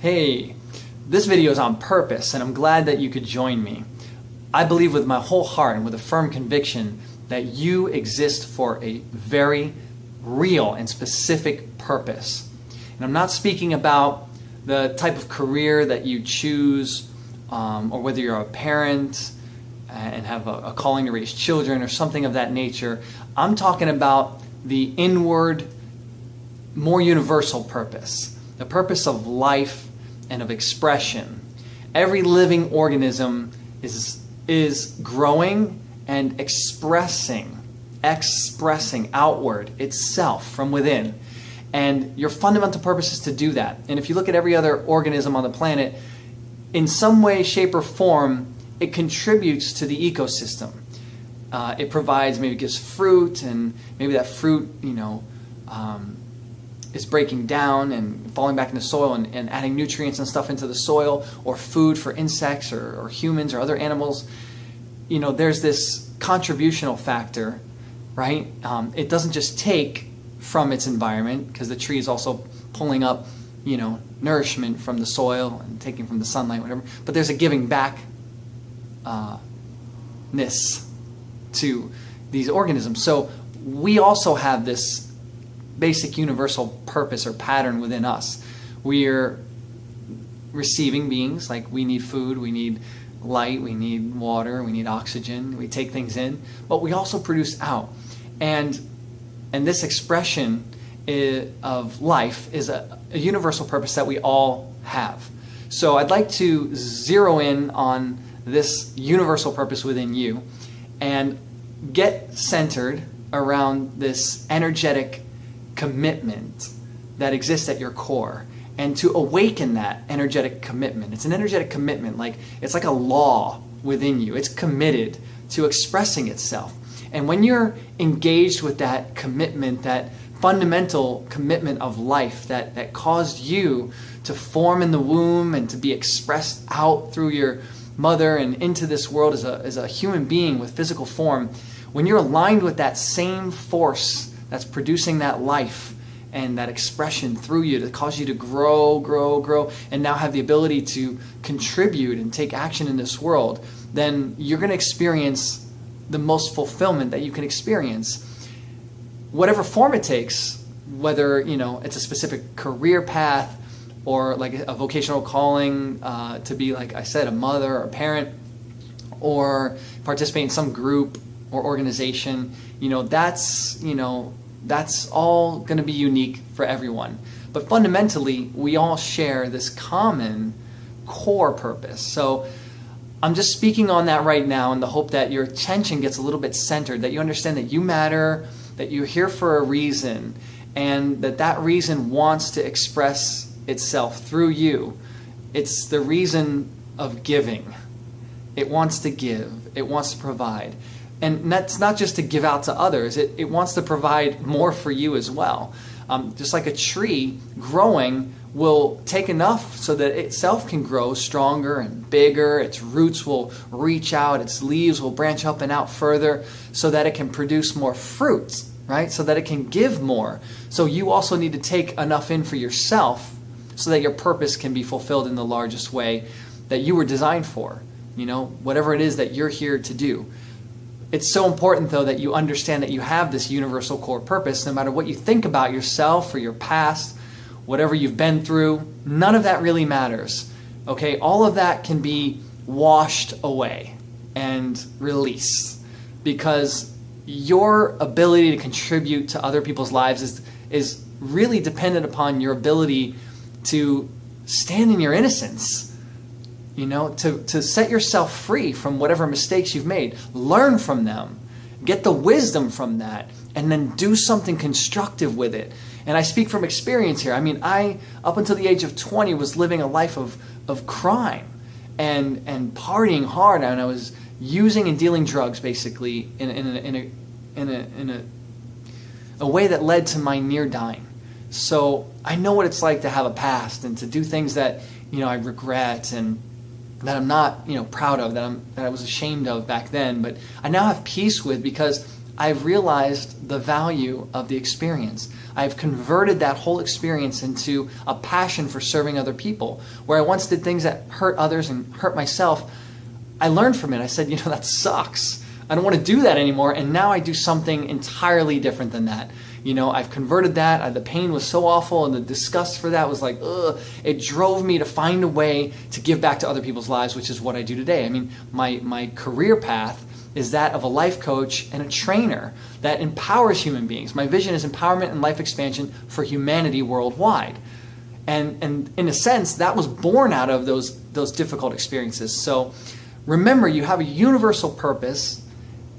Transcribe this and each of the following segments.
Hey, this video is on purpose, and I'm glad that you could join me. I believe with my whole heart and with a firm conviction that you exist for a very real and specific purpose. And I'm not speaking about the type of career that you choose, or whether you're a parent and have a calling to raise children or something of that nature. I'm talking about the inward, more universal purpose, the purpose of life and of expression. Every living organism is growing and expressing outward itself from within. And your fundamental purpose is to do that. And if you look at every other organism on the planet, in some way, shape, or form, it contributes to the ecosystem. It provides, maybe gives fruit, and maybe that fruit, is breaking down and falling back in the soil and adding nutrients and stuff into the soil, or food for insects or humans or other animals. There's this contributional factor, right? It doesn't just take from its environment, because the tree is also pulling up, nourishment from the soil and taking from the sunlight, whatever. But there's a giving back ness to these organisms. So we also have this basic universal purpose or pattern within us. We're receiving beings, like we need food, we need light, we need water, we need oxygen, we take things in, but we also produce out. And this expression of life is a universal purpose that we all have. So I'd like to zero in on this universal purpose within you and get centered around this energetic commitment that exists at your core, and to awaken that energetic commitment. It's an energetic commitment, it's like a law within you. It's committed to expressing itself. And when you're engaged with that commitment, that fundamental commitment of life that caused you to form in the womb and to be expressed out through your mother and into this world as a human being with physical form, when you're aligned with that same force that's producing that life and that expression through you to cause you to grow, and now have the ability to contribute and take action in this world, then you're going to experience the most fulfillment that you can experience. Whatever form it takes, whether it's a specific career path or like a vocational calling to be, like I said, a mother or a parent, or participate in some group or organization, that's all going to be unique for everyone. But fundamentally, we all share this common core purpose. So I'm just speaking on that right now in the hope that your attention gets a little bit centered, that you understand that you matter, that you're here for a reason, and that reason wants to express itself through you. It's the reason of giving. It wants to give. It wants to provide. And that's not just to give out to others. It wants to provide more for you as well. Just like a tree growing will take enough so that itself can grow stronger and bigger. Its roots will reach out. Its leaves will branch up and out further so that it can produce more fruit, right? So that it can give more. So you also need to take enough in for yourself so that your purpose can be fulfilled in the largest way that you were designed for. Whatever it is that you're here to do. It's so important, though, that you understand that you have this universal core purpose. No matter what you think about yourself or your past, whatever you've been through, none of that really matters. Okay? All of that can be washed away and released, because your ability to contribute to other people's lives is really dependent upon your ability to stand in your innocence. To set yourself free from whatever mistakes you've made. Learn from them. Get the wisdom from that. And then do something constructive with it. And I speak from experience here. I, up until the age of 20, was living a life of crime and partying hard. And I was using and dealing drugs, basically, in a way that led to my near dying. So I know what it's like to have a past and to do things that I regret and that I'm not, proud of, that I was ashamed of back then, but I now have peace with, because I've realized the value of the experience. I've converted that whole experience into a passion for serving other people. Where I once did things that hurt others and hurt myself, I learned from it. I said, that sucks. I don't want to do that anymore. And now I do something entirely different than that. I've converted that. The pain was so awful, and the disgust for that was like, ugh. It drove me to find a way to give back to other people's lives, which is what I do today. I mean, my career path is that of a life coach and a trainer that empowers human beings. My vision is empowerment and life expansion for humanity worldwide. And in a sense, that was born out of those difficult experiences. So remember, you have a universal purpose,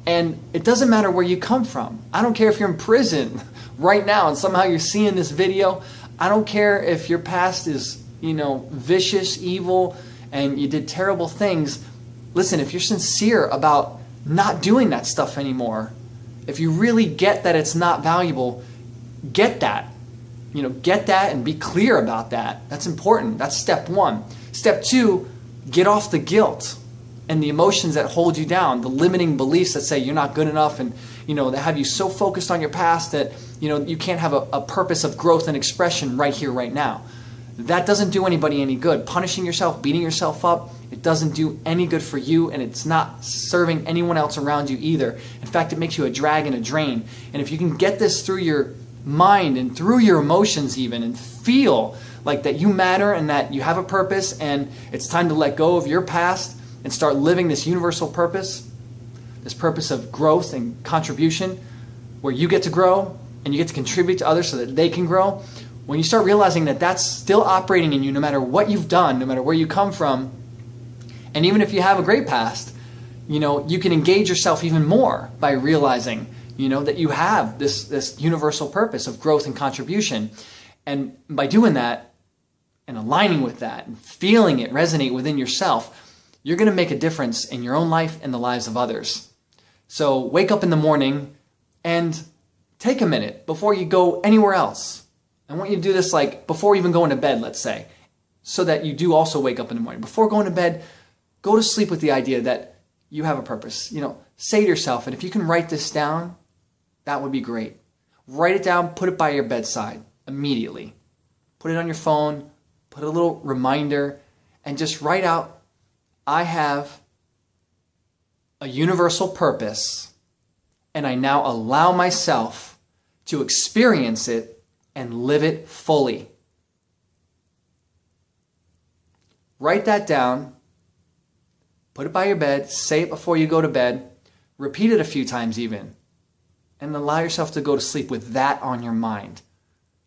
and it doesn't matter where you come from. I don't care if you're in prison right now and somehow you're seeing this video. I don't care if your past is, vicious, evil, and you did terrible things. Listen, if you're sincere about not doing that stuff anymore, if you really get that it's not valuable, get that. Get that and be clear about that. That's important. That's step one. Step two, get off the guilt and the emotions that hold you down, the limiting beliefs that say you're not good enough, and that have you so focused on your past that you can't have a purpose of growth and expression right here, right now. That doesn't do anybody any good. Punishing yourself, beating yourself up, it doesn't do any good for you, and it's not serving anyone else around you either. In fact, it makes you a drag and a drain. And if you can get this through your mind and through your emotions even, and feel like that you matter and that you have a purpose, and it's time to let go of your past and start living this universal purpose, this purpose of growth and contribution, where you get to grow and you get to contribute to others so that they can grow. When you start realizing that that's still operating in you, no matter what you've done, no matter where you come from, and even if you have a great past, you can engage yourself even more by realizing, that you have this universal purpose of growth and contribution. And by doing that and aligning with that and feeling it resonate within yourself, you're going to make a difference in your own life and the lives of others. So wake up in the morning and take a minute before you go anywhere else. I want you to do this before even going to bed, let's say, so that you do also wake up in the morning. Before going to bed, go to sleep with the idea that you have a purpose. Say to yourself, and if you can write this down, that would be great. Write it down, put it by your bedside immediately. Put it on your phone, put a little reminder, and just write out, I have a universal purpose, and I now allow myself to experience it and live it fully. Write that down, put it by your bed, say it before you go to bed, repeat it a few times even, and allow yourself to go to sleep with that on your mind.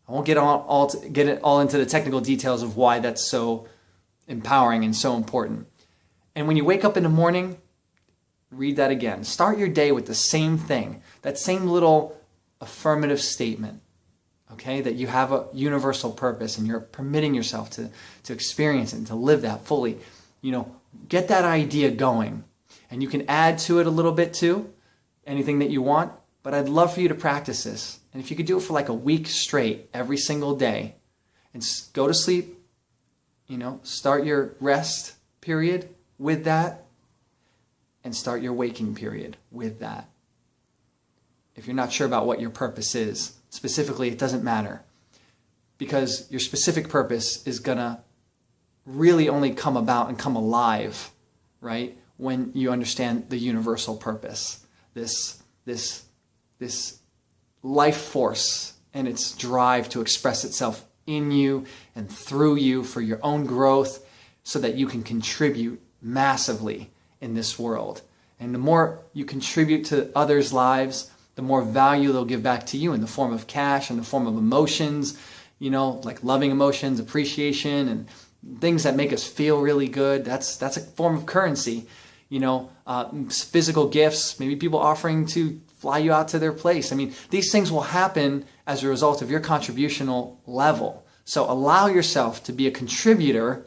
I won't get it all into the technical details of why that's so empowering and so important. And when you wake up in the morning, read that again. Start your day with the same thing, that same little affirmative statement, okay, that you have a universal purpose and you're permitting yourself to experience it and to live that fully. Get that idea going. And you can add to it a little bit too, anything that you want, but I'd love for you to practice this. And if you could do it for a week straight, every single day, and go to sleep, start your rest period with that, and start your waking period with that. If you're not sure about what your purpose is, specifically, it doesn't matter, because your specific purpose is going to really only come about and come alive, right, when you understand the universal purpose, this life force and its drive to express itself in you and through you for your own growth so that you can contribute massively in this world. And the more you contribute to others' lives, the more value they'll give back to you in the form of cash, in the form of emotions, like loving emotions, appreciation, and things that make us feel really good. That's a form of currency. Physical gifts, maybe people offering to fly you out to their place. I mean, these things will happen as a result of your contributional level. So allow yourself to be a contributor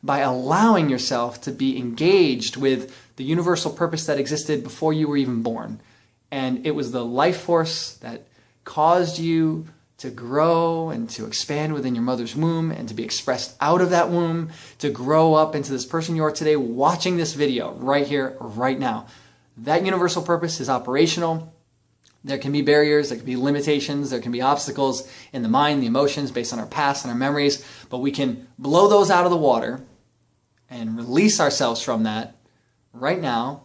by allowing yourself to be engaged with the universal purpose that existed before you were even born. And it was the life force that caused you to grow and to expand within your mother's womb and to be expressed out of that womb, to grow up into this person you are today watching this video right here, right now. That universal purpose is operational. There can be barriers, there can be limitations, there can be obstacles in the mind, the emotions based on our past and our memories, but we can blow those out of the water and release ourselves from that right now,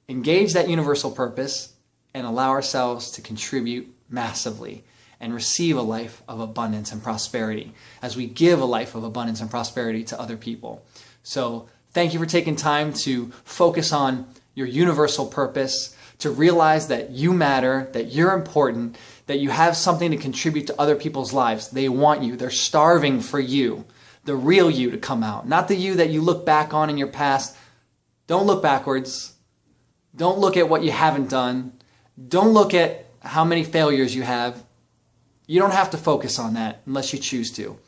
engage that universal purpose, and allow ourselves to contribute massively and receive a life of abundance and prosperity as we give a life of abundance and prosperity to other people. So thank you for taking time to focus on your universal purpose, to realize that you matter, that you're important, that you have something to contribute to other people's lives. They want you. They're starving for you, the real you, to come out, not the you that you look back on in your past. Don't look backwards. Don't look at what you haven't done. Don't look at how many failures you have. You don't have to focus on that unless you choose to.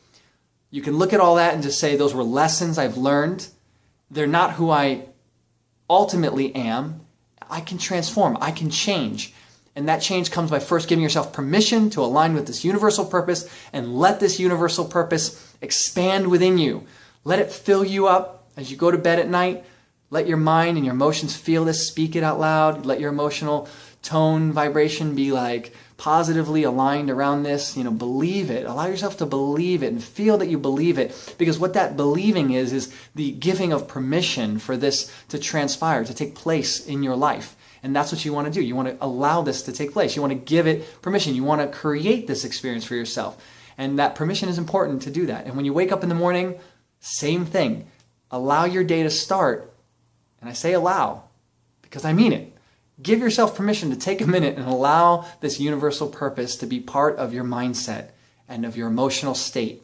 You can look at all that and just say, those were lessons I've learned. They're not who I ultimately am. I can transform. I can change. And that change comes by first giving yourself permission to align with this universal purpose and let this universal purpose expand within you. Let it fill you up as you go to bed at night. Let your mind and your emotions feel this. Speak it out loud. Let your emotional tone, vibration be like positively aligned around this. Believe it. Allow yourself to believe it and feel that you believe it. Because what that believing is the giving of permission for this to transpire, to take place in your life. And that's what you want to do. You want to allow this to take place. You want to give it permission. You want to create this experience for yourself. And that permission is important to do that. And when you wake up in the morning, same thing. Allow your day to start. And I say allow because I mean it. Give yourself permission to take a minute and allow this universal purpose to be part of your mindset and of your emotional state.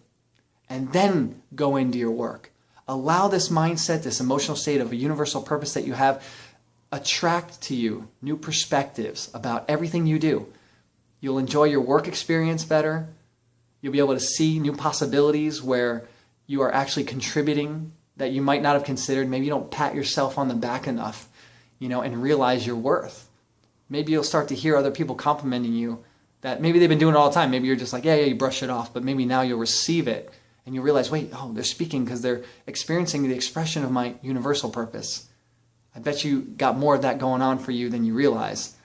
And then go into your work. Allow this mindset, this emotional state of a universal purpose that you have, attract to you new perspectives about everything you do. You'll enjoy your work experience better. You'll be able to see new possibilities where you are actually contributing that you might not have considered. Maybe you don't pat yourself on the back enough, and realize your worth. Maybe you'll start to hear other people complimenting you that maybe they've been doing it all the time. Maybe you're just like, yeah, you brush it off, but maybe now you'll receive it and you realize, wait, they're speaking because they're experiencing the expression of my universal purpose. I bet you got more of that going on for you than you realize.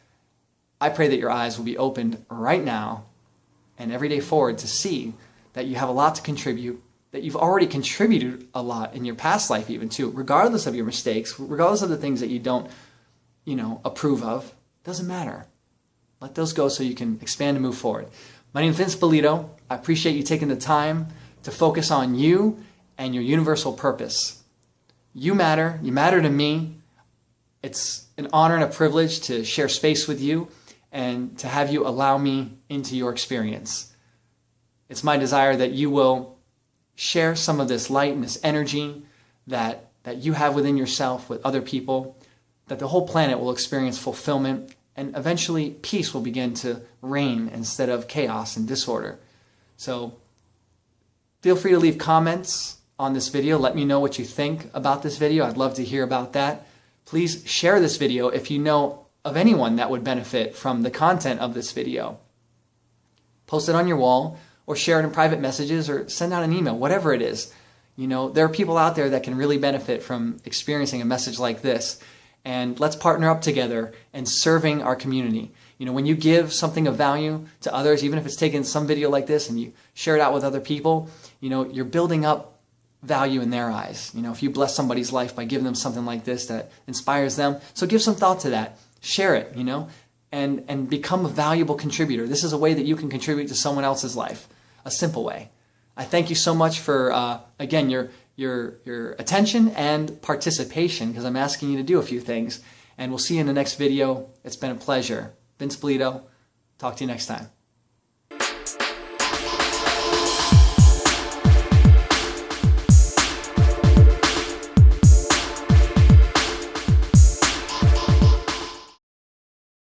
I pray that your eyes will be opened right now and every day forward to see that you have a lot to contribute, that you've already contributed a lot in your past life even too, regardless of your mistakes, regardless of the things that you don't, approve of. Doesn't matter. Let those go so you can expand and move forward. My name is Vince Bellitto. I appreciate you taking the time to focus on you and your universal purpose. You matter. You matter to me. It's an honor and a privilege to share space with you and to have you allow me into your experience. It's my desire that you will share some of this light and this energy that you have within yourself with other people, that the whole planet will experience fulfillment, and eventually peace will begin to reign instead of chaos and disorder. So feel free to leave comments on this video. Let me know what you think about this video. I'd love to hear about that. Please share this video if you know of anyone that would benefit from the content of this video. Post it on your wall or share it in private messages or send out an email, whatever it is. There are people out there that can really benefit from experiencing a message like this. And let's partner up together in serving our community. When you give something of value to others, even if it's taking some video like this and you share it out with other people, you're building up value in their eyes. If you bless somebody's life by giving them something like this that inspires them, so give some thought to that. Share it, and become a valuable contributor. This is a way that you can contribute to someone else's life, a simple way. I thank you so much for, again, your attention and participation, because I'm asking you to do a few things. And we'll see you in the next video. It's been a pleasure. Vince Bellitto. Talk to you next time.